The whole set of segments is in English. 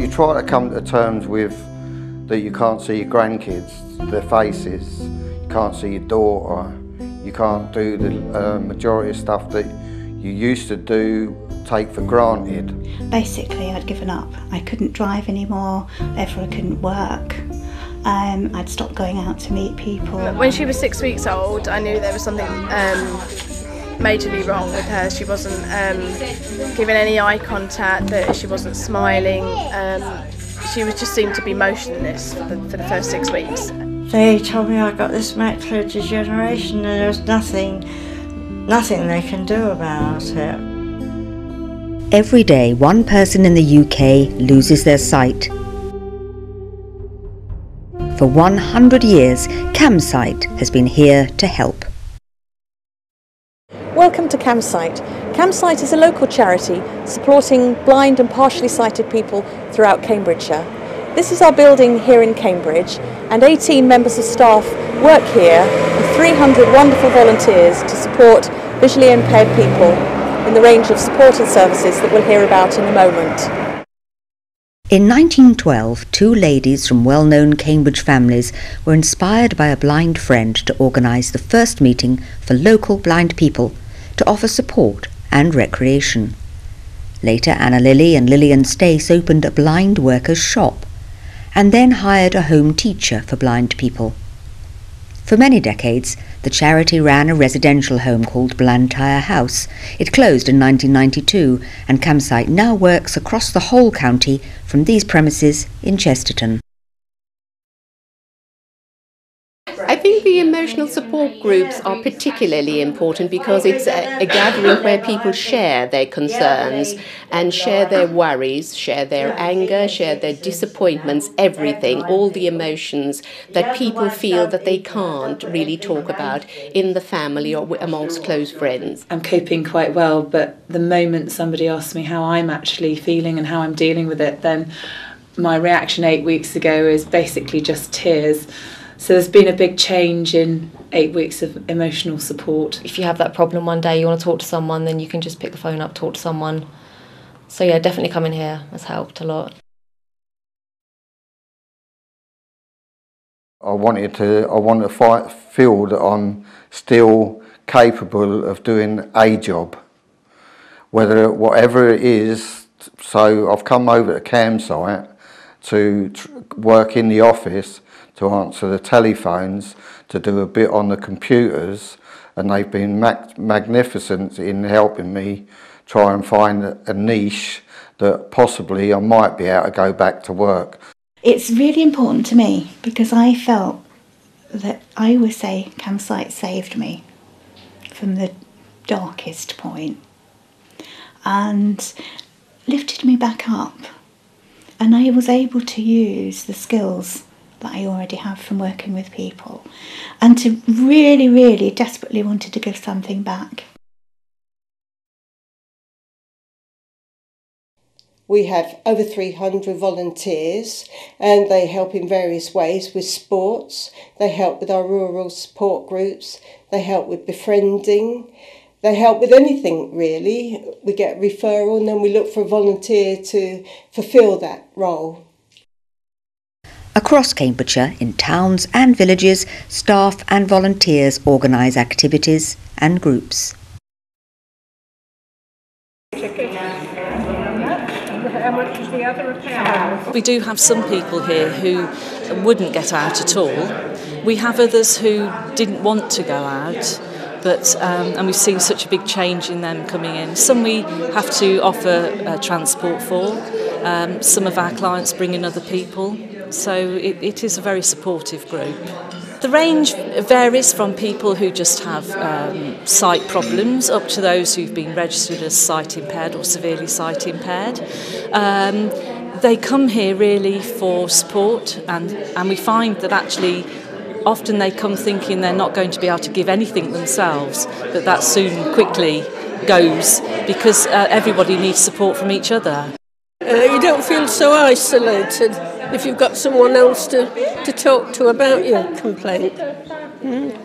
You try to come to terms with that you can't see your grandkids, their faces, you can't see your daughter, you can't do the majority of stuff that you used to do, take for granted. Basically, I'd given up. I couldn't drive anymore, therefore I couldn't work. I'd stopped going out to meet people. When she was 6 weeks old, I knew there was something majorly wrong with her. She wasn't giving any eye contact, that she wasn't smiling. She was just seemed to be motionless for the first 6 weeks. They told me I got this macular degeneration and there was nothing they can do about it. Every day, one person in the UK loses their sight. For 100 years, CamSight has been here to help. Welcome to CamSight. CamSight is a local charity supporting blind and partially sighted people throughout Cambridgeshire. This is our building here in Cambridge, and 18 members of staff work here with 300 wonderful volunteers to support visually impaired people in the range of supported services that we'll hear about in a moment. In 1912, two ladies from well-known Cambridge families were inspired by a blind friend to organise the first meeting for local blind people to offer support and recreation. Later, Anna Lilly and Lillian Stace opened a blind workers' shop and then hired a home teacher for blind people. For many decades, the charity ran a residential home called Blantyre House. It closed in 1992, and CamSight now works across the whole county from these premises in Chesterton. I think the emotional support groups are particularly important because it's a gathering where people share their concerns and share their worries, share their anger, share their disappointments, everything, all the emotions that people feel that they can't really talk about in the family or amongst close friends. I'm coping quite well, but the moment somebody asks me how I'm actually feeling and how I'm dealing with it, then my reaction 8 weeks ago is basically just tears. So there's been a big change in 8 weeks of emotional support. If you have that problem one day, you want to talk to someone, then you can just pick the phone up, talk to someone. So yeah, definitely coming here has helped a lot. I wanted to feel that I'm still capable of doing a job, whatever it is. So I've come over to CamSight to work in the office, to answer the telephones, to do a bit on the computers, and they've been magnificent in helping me try and find a niche that possibly I might be able to go back to work. It's really important to me because I felt that I always say CamSight saved me from the darkest point and lifted me back up, and I was able to use the skills that I already have from working with people, and to really, really desperately wanted to give something back. We have over 300 volunteers, and they help in various ways with sports. They help with our rural support groups. They help with befriending. They help with anything really. We get a referral and then we look for a volunteer to fulfil that role. Across Cambridgeshire, in towns and villages, staff and volunteers organise activities and groups. We do have some people here who wouldn't get out at all. We have others who didn't want to go out, but and we've seen such a big change in them coming in. Some we have to offer transport for. Some of our clients bring in other people. So it is a very supportive group. The range varies from people who just have sight problems up to those who've been registered as sight impaired or severely sight impaired. They come here really for support, and we find that actually often they come thinking they're not going to be able to give anything themselves, but that soon quickly goes because everybody needs support from each other. You don't feel so isolated if you've got someone else to talk to about your complaint.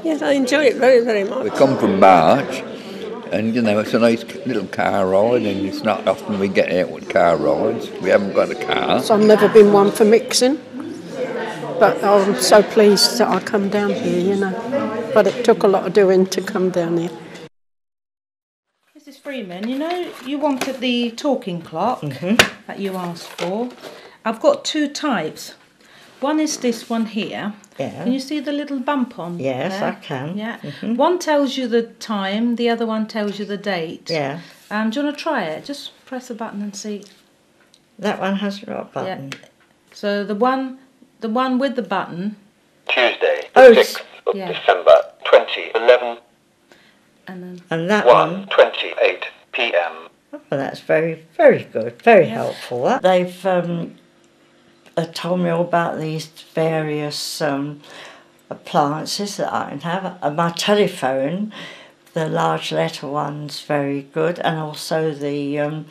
Yes, I enjoy it very, very much. We come from March, And you know, it's a nice little car ride, and it's not often we get out with car rides. We haven't got a car. So I've never been one for mixing, but I'm so pleased that I come down here, you know. But it took a lot of doing to come down here. Mrs. Freeman, you know, you wanted the talking clock that you asked for. I've got two types. One is this one here. Yeah. Can you see the little bump on Yes, there? I can. Yeah. One tells you the time, the other one tells you the date. Yeah. Do you want to try it? Just press a button and see. That one has got a button. Yeah. So the one with the button. Tuesday, Oh, 6th of December, 2011. And that one. 1:28 p.m. Oh, that's very, very good. Very helpful. That. They've told me all about these various appliances that I can have. My telephone, the large letter one's very good, and also the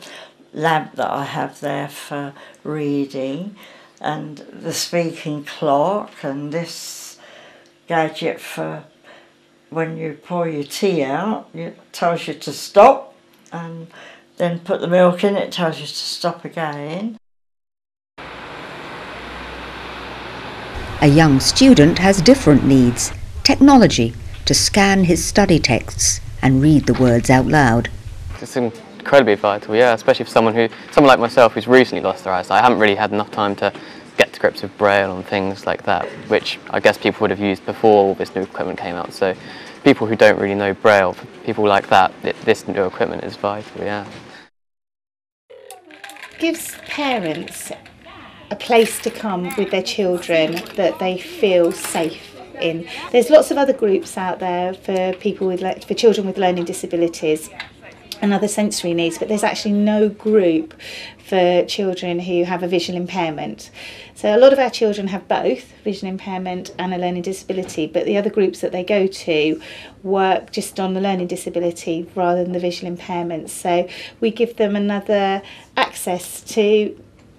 lamp that I have there for reading, and the speaking clock, and this gadget for when you pour your tea out, it tells you to stop, and then put the milk in, it tells you to stop again. A young student has different needs. Technology to scan his study texts and read the words out loud. It's incredibly vital, yeah, especially for someone like myself who's recently lost their eyesight. I haven't really had enough time to get to grips with Braille and things like that, which I guess people would have used before all this new equipment came out. So people who don't really know Braille, for people like that, this new equipment is vital, yeah. Gives parents a place to come with their children that they feel safe in. There's lots of other groups out there for children with learning disabilities and other sensory needs, but there's actually no group for children who have a visual impairment. So a lot of our children have both vision impairment and a learning disability, but the other groups that they go to work just on the learning disability rather than the visual impairment. So we give them another access to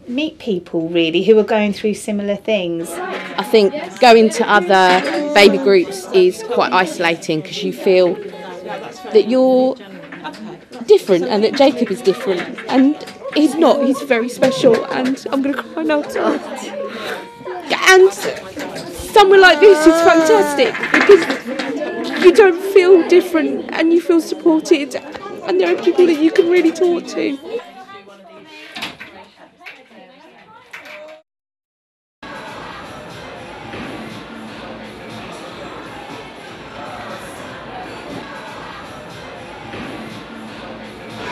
meet people really who are going through similar things. I think going to other baby groups is quite isolating because you feel that you're different and that Jacob is different, and he's not. He's very special, and I'm going to cry now too. And somewhere like this is fantastic because you don't feel different and you feel supported, and there are people that you can really talk to.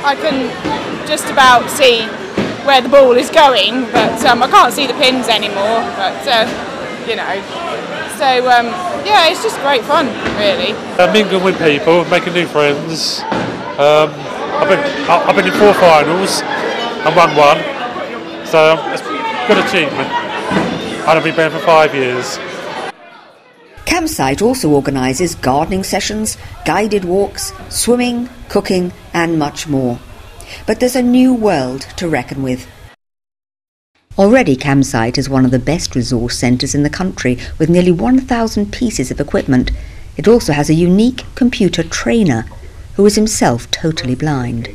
I can just about see where the ball is going, but I can't see the pins anymore, but you know, so yeah, it's just great fun really. Mingling with people, making new friends. I've been in 4 finals and won 1, so it's a good achievement. I've been playing for 5 years. Campsite also organises gardening sessions, guided walks, swimming, cooking and much more. But there's a new world to reckon with. Already Campsite is one of the best resource centres in the country with nearly 1,000 pieces of equipment. It also has a unique computer trainer who is himself totally blind.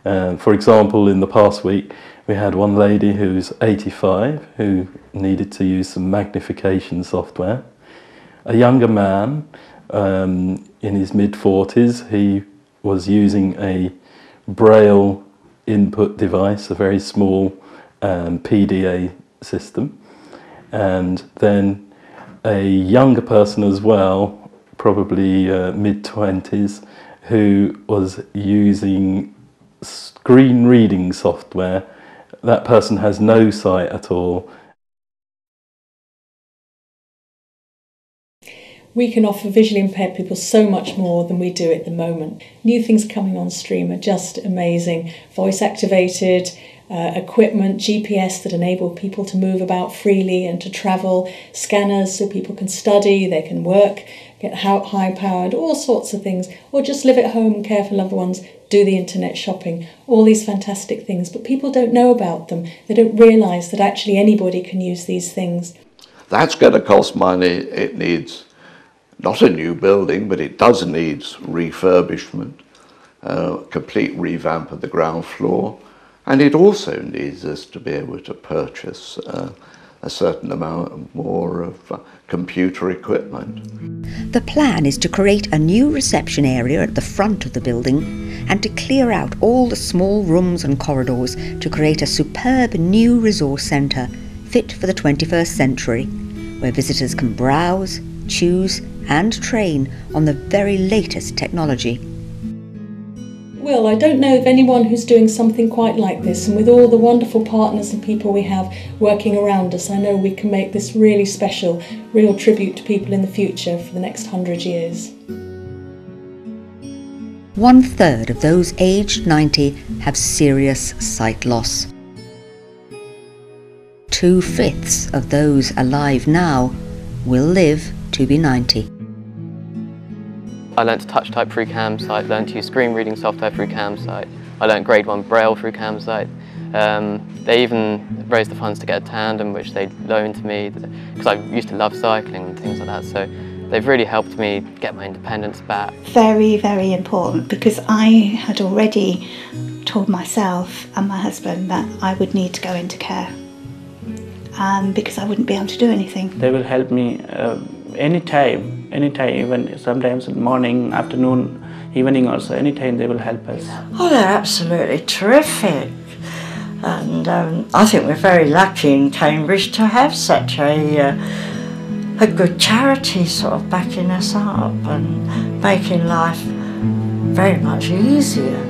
For example, in the past week we had one lady who's 85 who needed to use some magnification software. A younger man in his mid-40s, he was using a Braille input device, a very small PDA system. And then a younger person as well, probably mid-20s, who was using screen reading software. That person has no sight at all. We can offer visually impaired people so much more than we do at the moment. New things coming on stream are just amazing. Voice activated equipment, GPS that enable people to move about freely and to travel, scanners so people can study, they can work, get high powered, all sorts of things, or just live at home and care for loved ones, do the internet shopping, all these fantastic things. But people don't know about them. They don't realise that actually anybody can use these things. That's going to cost money. It needs not a new building, but it does need refurbishment. complete revamp of the ground floor, and it also needs us to be able to purchase a certain amount more of computer equipment. The plan is to create a new reception area at the front of the building and to clear out all the small rooms and corridors to create a superb new resource centre fit for the 21st century, where visitors can browse, choose and train on the very latest technology. Well, I don't know of anyone who's doing something quite like this, and with all the wonderful partners and people we have working around us, I know we can make this really special, real tribute to people in the future for the next 100 years. 1/3 of those aged 90 have serious sight loss. 2/5 of those alive now will live to be 90. I learnt to touch type through Camsite, learnt to use screen reading software through Camsite. I learnt grade 1 Braille through Camsite. They even raised the funds to get a tandem, which they loaned to me, because I used to love cycling and things like that. So they've really helped me get my independence back. Very, very important, because I had already told myself and my husband that I would need to go into care, because I wouldn't be able to do anything. They will help me anytime, even sometimes in morning, afternoon, evening also, anytime they will help us. Oh, they're absolutely terrific. And I think we're very lucky in Cambridge to have such a good charity sort of backing us up and making life very much easier.